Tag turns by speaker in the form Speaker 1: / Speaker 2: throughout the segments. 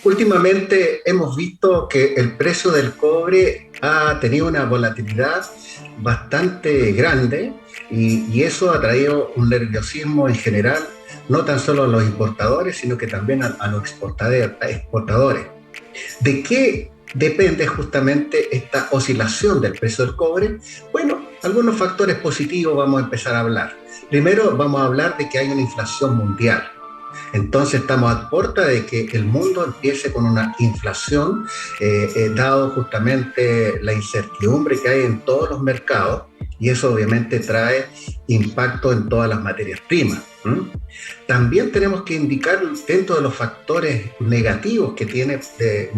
Speaker 1: Últimamente hemos visto que el precio del cobre ha tenido una volatilidad bastante grande y eso ha traído un nerviosismo en general, no tan solo a los importadores, sino que también a los exportadores. ¿De qué depende justamente esta oscilación del precio del cobre? Bueno, algunos factores positivos vamos a empezar a hablar. Primero vamos a hablar de que hay una inflación mundial. Entonces estamos a puerta de que el mundo empiece con una inflación, dado justamente la incertidumbre que hay en todos los mercados, y eso obviamente trae impacto en todas las materias primas. También tenemos que indicar dentro de los factores negativos que tiene que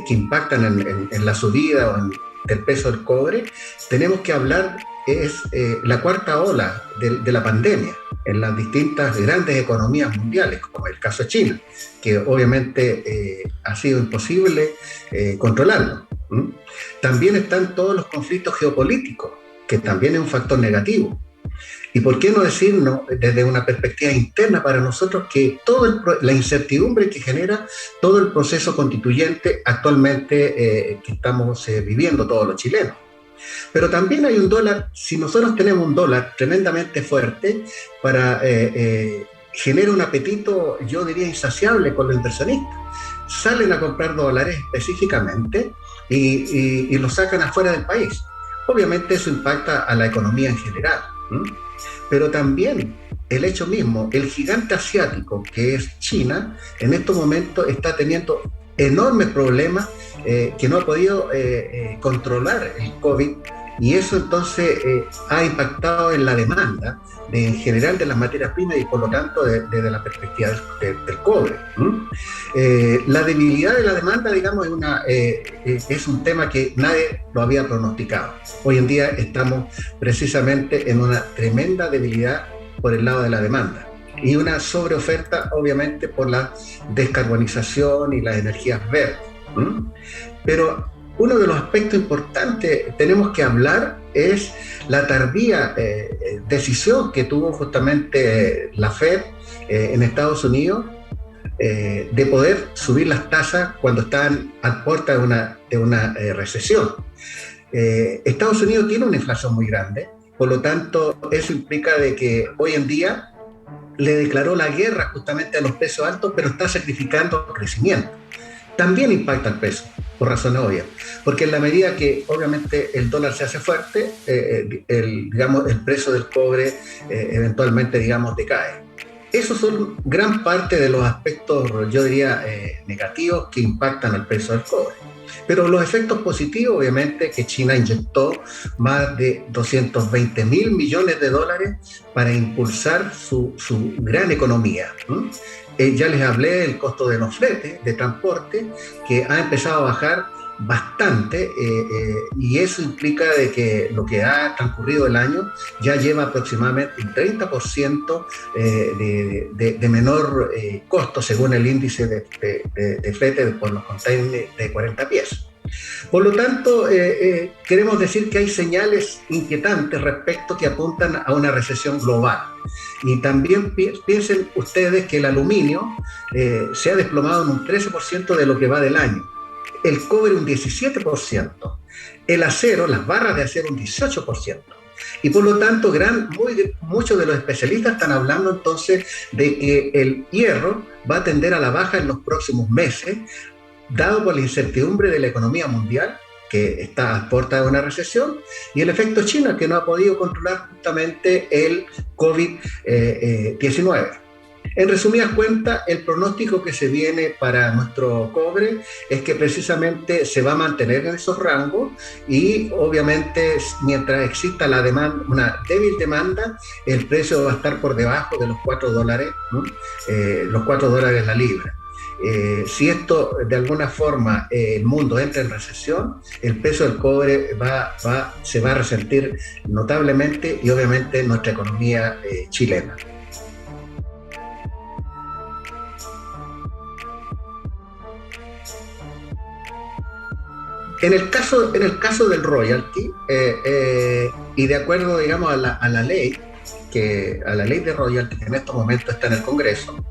Speaker 1: impactan en la subida del peso del cobre, tenemos que hablar es la cuarta ola de la pandemia en las distintas grandes economías mundiales, como el caso de China, que obviamente ha sido imposible controlarlo. También están todos los conflictos geopolíticos, que también es un factor negativo. Y por qué no decirnos desde una perspectiva interna para nosotros que toda la incertidumbre que genera todo el proceso constituyente actualmente que estamos viviendo todos los chilenos. Pero también hay un dólar, si nosotros tenemos un dólar tremendamente fuerte, genera un apetito, yo diría, insaciable con los inversionistas. Salen a comprar dólares específicamente y los sacan afuera del país. Obviamente eso impacta a la economía en general. Pero también el hecho mismo, el gigante asiático que es China, en estos momentos está teniendo enormes problemas que no ha podido controlar el COVID, y eso entonces ha impactado en la demanda en general de las materias primas y por lo tanto desde la perspectiva del cobre. La debilidad de la demanda, digamos, es un tema que nadie lo había pronosticado. Hoy en día estamos precisamente en una tremenda debilidad por el lado de la demanda y una sobreoferta, obviamente, por la descarbonización y las energías verdes. Pero uno de los aspectos importantes que tenemos que hablar es la tardía decisión que tuvo justamente la Fed en Estados Unidos de poder subir las tasas cuando estaban a puerta de una recesión. Estados Unidos tiene una inflación muy grande, por lo tanto eso implica de que hoy en día le declaró la guerra justamente a los precios altos, pero está sacrificando crecimiento. También impacta el peso, por razones obvias, porque en la medida que obviamente el dólar se hace fuerte, el precio del cobre eventualmente, digamos, decae. Esos son gran parte de los aspectos, yo diría, negativos que impactan el precio del cobre. Pero los efectos positivos, obviamente, que China inyectó más de 220 mil millones de dólares para impulsar su gran economía. Ya les hablé del costo de los fletes de transporte, que ha empezado a bajar bastante, y eso implica de que lo que ha transcurrido el año ya lleva aproximadamente un 30% de menor costo según el índice de flete por los containers de 40 pies. Por lo tanto, queremos decir que hay señales inquietantes respecto que apuntan a una recesión global. Y también piensen ustedes que el aluminio se ha desplomado en un 13% de lo que va del año, el cobre un 17%, el acero, las barras de acero un 18%. Y por lo tanto, muchos de los especialistas están hablando entonces de que el hierro va a tender a la baja en los próximos meses, dado por la incertidumbre de la economía mundial, que está a puerta de una recesión, y el efecto China, que no ha podido controlar justamente el COVID-19. En resumidas cuentas, el pronóstico que se viene para nuestro cobre es que precisamente se va a mantener en esos rangos y obviamente mientras exista la demanda, una débil demanda, el precio va a estar por debajo de los $4, ¿no? Los $4 la libra. Si esto de alguna forma el mundo entra en recesión, el precio del cobre se va a resentir notablemente y obviamente nuestra economía chilena. En el caso del royalty, y de acuerdo, digamos, a la ley de royalty que en estos momentos está en el Congreso,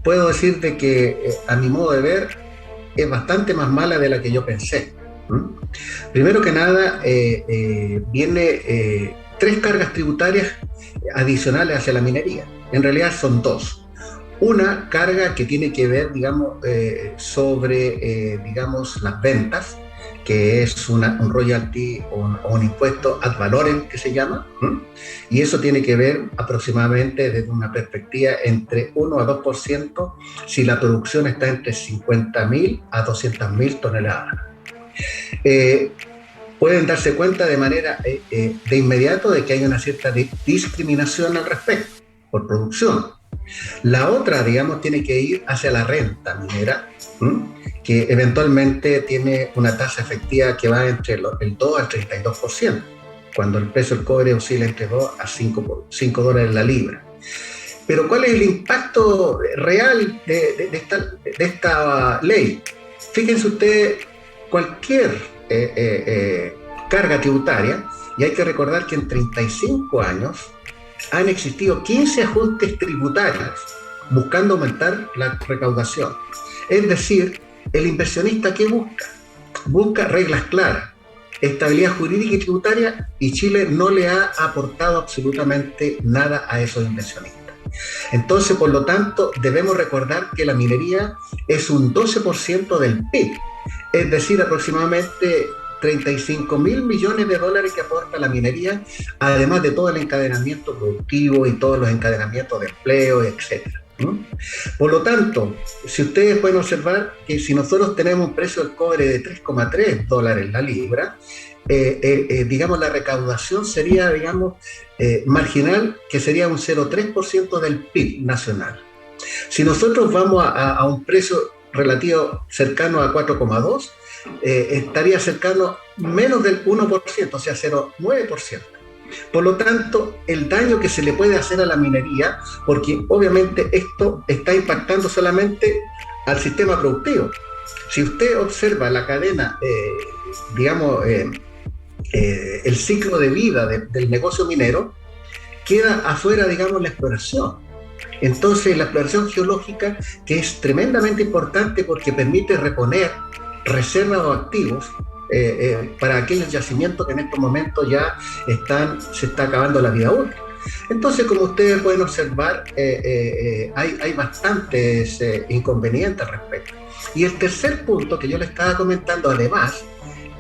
Speaker 1: puedo decir de que a mi modo de ver es bastante más mala de la que yo pensé. ¿Mm? Primero que nada, viene tres cargas tributarias adicionales hacia la minería. En realidad son dos. Una carga que tiene que ver, digamos, sobre, digamos, las ventas, que es un royalty o un impuesto ad valorem que se llama, ¿m? Y eso tiene que ver aproximadamente desde una perspectiva entre 1 a 2% si la producción está entre 50.000 a 200.000 toneladas. Eh, Pueden darse cuenta de manera de inmediato de que hay una cierta discriminación al respecto por producción. La otra, digamos, tiene que ir hacia la renta minera, ¿m? Que eventualmente tiene una tasa efectiva que va entre el 2 al 32%, cuando el precio del cobre oscila entre 2 a 5 dólares la libra. Pero ¿cuál es el impacto real de esta ley? Fíjense ustedes, cualquier carga tributaria, y hay que recordar que en 35 años han existido 15 ajustes tributarios buscando aumentar la recaudación. Es decir, el inversionista, ¿qué busca? Busca reglas claras, estabilidad jurídica y tributaria, y Chile no le ha aportado absolutamente nada a esos inversionistas. Entonces, por lo tanto, debemos recordar que la minería es un 12% del PIB, es decir, aproximadamente 35 mil millones de dólares que aporta la minería, además de todo el encadenamiento productivo y todos los encadenamientos de empleo, etcétera. Por lo tanto, si ustedes pueden observar que si nosotros tenemos un precio del cobre de 3,3 dólares la libra, digamos, la recaudación sería, digamos, marginal, que sería un 0,3% del PIB nacional. Si nosotros vamos a un precio relativo cercano a 4,2, estaría cercano menos del 1%, o sea, 0,9%. Por lo tanto, el daño que se le puede hacer a la minería, porque obviamente esto está impactando solamente al sistema productivo. Si usted observa la cadena, digamos, el ciclo de vida del negocio minero, queda afuera, digamos, la exploración. Entonces, la exploración geológica, que es tremendamente importante porque permite reponer reservas o activos para aquellos yacimientos que en estos momentos ya se está acabando la vida útil. Entonces, como ustedes pueden observar, hay bastantes inconvenientes al respecto. Y el tercer punto que yo les estaba comentando, además,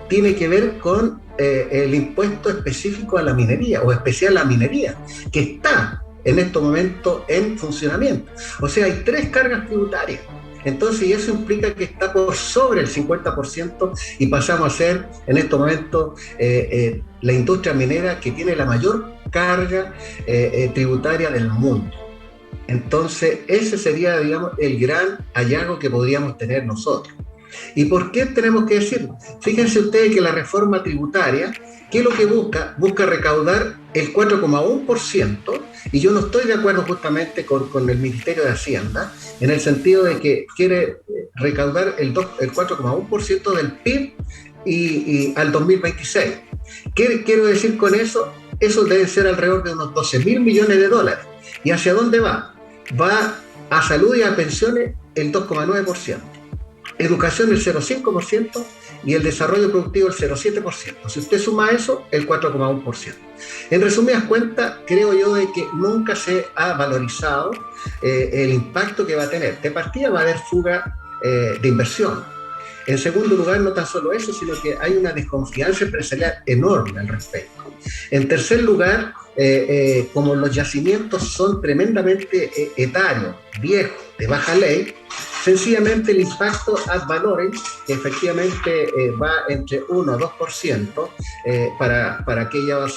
Speaker 1: tiene que ver con el impuesto específico a la minería, o especial a la minería, que está en estos momentos en funcionamiento. O sea, hay tres cargas tributarias. Entonces, y eso implica que está por sobre el 50% y pasamos a ser en estos momentos la industria minera que tiene la mayor carga tributaria del mundo. Entonces, ese sería, digamos, el gran hallazgo que podríamos tener nosotros. ¿Y por qué tenemos que decirlo? Fíjense ustedes que la reforma tributaria, ¿qué es lo que busca? Busca recaudar el 4,1%, y yo no estoy de acuerdo justamente con el Ministerio de Hacienda, en el sentido de que quiere recaudar el 4,1% del PIB y al 2026. ¿Qué quiero decir con eso? Eso debe ser alrededor de unos 12 mil millones de dólares. ¿Y hacia dónde va? Va a salud y a pensiones el 2,9%. Educación el 0,5% y el desarrollo productivo el 0,7%. Si usted suma eso, el 4,1%. En resumidas cuentas, creo yo de que nunca se ha valorizado el impacto que va a tener. De partida va a haber fuga de inversión. En segundo lugar, no tan solo eso, sino que hay una desconfianza empresarial enorme al respecto. En tercer lugar, como los yacimientos son tremendamente etarios, viejos, de baja ley, sencillamente el impacto ad valorem, que efectivamente va entre 1 a 2% para aquellas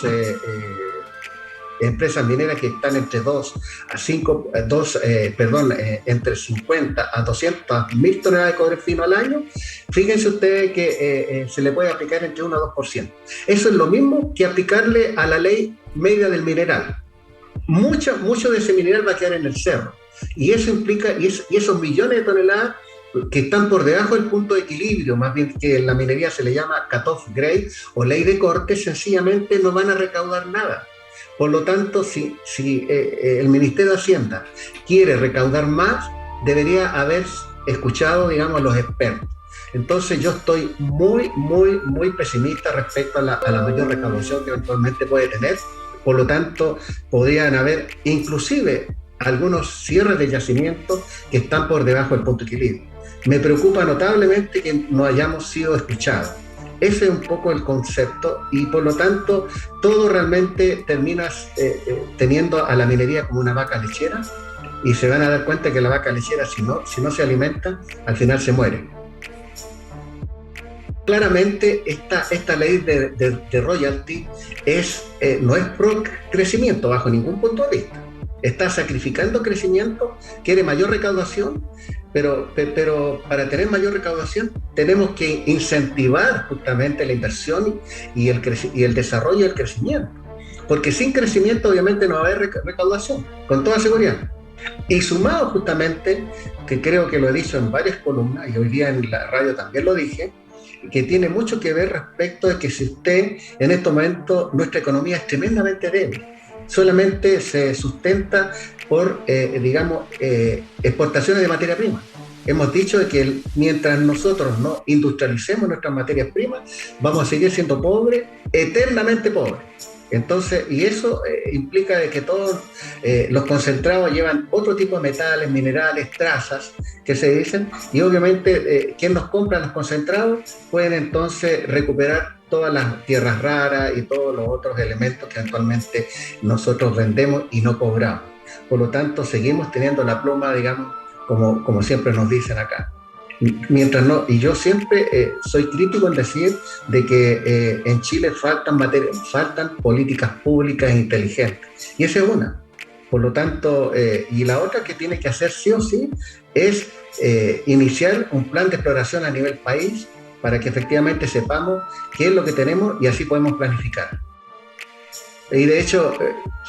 Speaker 1: empresas mineras que están entre 2 a 5, entre 50 a 200 mil toneladas de cobre fino al año. Fíjense ustedes que se le puede aplicar entre 1 a 2%. Eso es lo mismo que aplicarle a la ley media del mineral. Mucho de ese mineral va a quedar en el cerro. Y eso implica, y esos millones de toneladas que están por debajo del punto de equilibrio, más bien que en la minería se le llama cut-off grade o ley de corte, sencillamente no van a recaudar nada. Por lo tanto, si el Ministerio de Hacienda quiere recaudar más, debería haber escuchado, digamos, a los expertos. Entonces yo estoy muy pesimista respecto a la mayor recaudación que eventualmente puede tener. Por lo tanto, podrían haber inclusive algunos cierres de yacimientos que están por debajo del punto de equilibrio. Me preocupa notablemente que no hayamos sido escuchados. Ese es un poco el concepto y por lo tanto todo realmente termina teniendo a la minería como una vaca lechera y se van a dar cuenta que la vaca lechera si no se alimenta, al final se muere. Claramente esta ley de royalty no es pro crecimiento bajo ningún punto de vista. Está sacrificando crecimiento, quiere mayor recaudación, pero para tener mayor recaudación tenemos que incentivar justamente la inversión y el desarrollo y el crecimiento. Porque sin crecimiento obviamente no va a haber recaudación, con toda seguridad. Y sumado justamente, que creo que lo he dicho en varias columnas, y hoy día en la radio también lo dije, que tiene mucho que ver respecto de que si usted, en estos momentos, nuestra economía es tremendamente débil. Solamente se sustenta por, exportaciones de materia prima. Hemos dicho de que mientras nosotros no industrialicemos nuestras materias primas, vamos a seguir siendo pobres, eternamente pobres. Entonces, y eso implica de que todos los concentrados llevan otro tipo de metales, minerales, trazas que se dicen, y obviamente quien nos compra los concentrados pueden entonces recuperar todas las tierras raras y todos los otros elementos que actualmente nosotros vendemos y no cobramos. Por lo tanto, seguimos teniendo la pluma, digamos, como siempre nos dicen acá. Mientras no, y yo siempre soy crítico en decir de que en Chile faltan políticas públicas inteligentes, y esa es una. Por lo tanto, y la otra que tiene que hacer sí o sí es iniciar un plan de exploración a nivel país para que efectivamente sepamos qué es lo que tenemos y así podemos planificar. Y de hecho,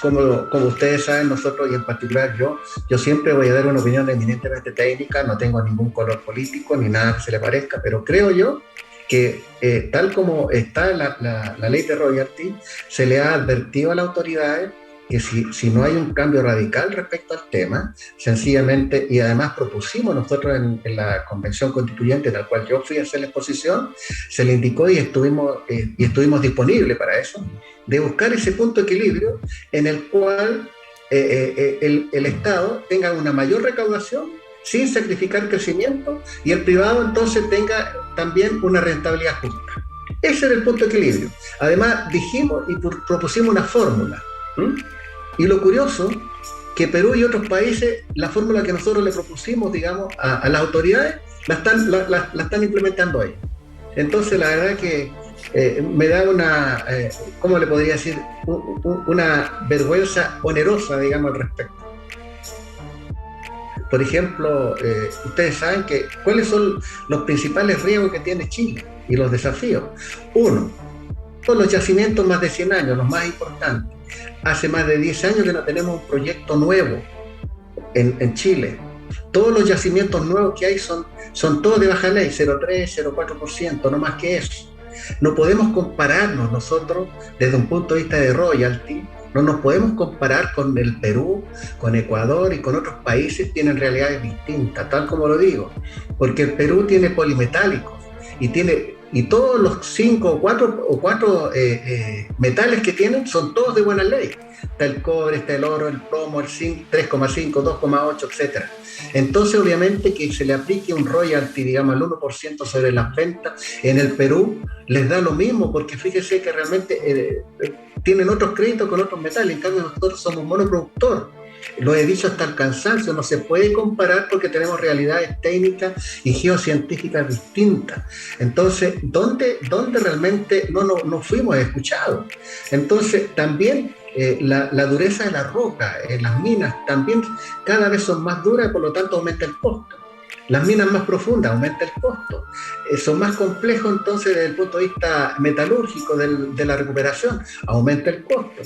Speaker 1: como ustedes saben, nosotros y en particular yo siempre voy a dar una opinión eminentemente técnica, no tengo ningún color político ni nada que se le parezca, pero creo yo que tal como está la ley de royalty, se le ha advertido a las autoridades que si no hay un cambio radical respecto al tema, sencillamente, y además propusimos nosotros en la convención constituyente, en la cual yo fui a hacer la exposición, se le indicó y estuvimos disponibles para eso, de buscar ese punto de equilibrio en el cual el Estado tenga una mayor recaudación sin sacrificar crecimiento y el privado entonces tenga también una rentabilidad justa. Ese era el punto de equilibrio. Además dijimos y propusimos una fórmula. Y lo curioso, que Perú y otros países, la fórmula que nosotros le propusimos, digamos, a las autoridades, la están implementando ahí. Entonces, la verdad que me da una, ¿cómo le podría decir? Una vergüenza onerosa, digamos, al respecto. Por ejemplo, ustedes saben cuáles son los principales riesgos que tiene Chile y los desafíos. Uno, todos los yacimientos más de 100 años, los más importantes. Hace más de 10 años que no tenemos un proyecto nuevo en Chile. Todos los yacimientos nuevos que hay son todos de baja ley, 0,3, 0,4%, no más que eso. No podemos compararnos nosotros desde un punto de vista de royalty, no nos podemos comparar con el Perú, con Ecuador y con otros países que tienen realidades distintas, tal como lo digo, porque el Perú tiene polimetálicos y todos los 5 o 4 metales que tienen son todos de buena ley. Está el cobre, está el oro, el plomo, el zinc, 3,5, 2,8, etc. Entonces, obviamente, que se le aplique un royalty, digamos, al 1% sobre las ventas en el Perú, les da lo mismo, porque fíjese que realmente tienen otros créditos con otros metales, en cambio nosotros somos monoproductor. Lo he dicho hasta el cansancio, no se puede comparar porque tenemos realidades técnicas y geocientíficas distintas. Entonces, ¿dónde realmente no fuimos escuchados? Entonces, también la dureza de la roca, las minas también cada vez son más duras y por lo tanto aumenta el costo. Las minas más profundas aumenta el costo. Son más complejos entonces desde el punto de vista metalúrgico de la recuperación, aumenta el costo.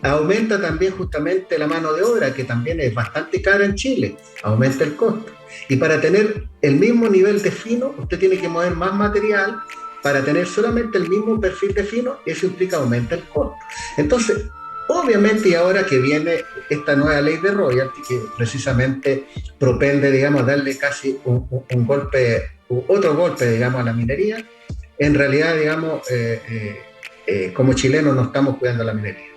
Speaker 1: Aumenta también justamente la mano de obra, que también es bastante cara en Chile, aumenta el costo. Y para tener el mismo nivel de fino, usted tiene que mover más material para tener solamente el mismo perfil de fino, eso implica aumenta el costo. Entonces, Obviamente, y ahora que viene esta nueva ley de royalty, que precisamente propende, digamos, darle casi un golpe, otro golpe, digamos, a la minería, en realidad, digamos, como chilenos no estamos cuidando la minería.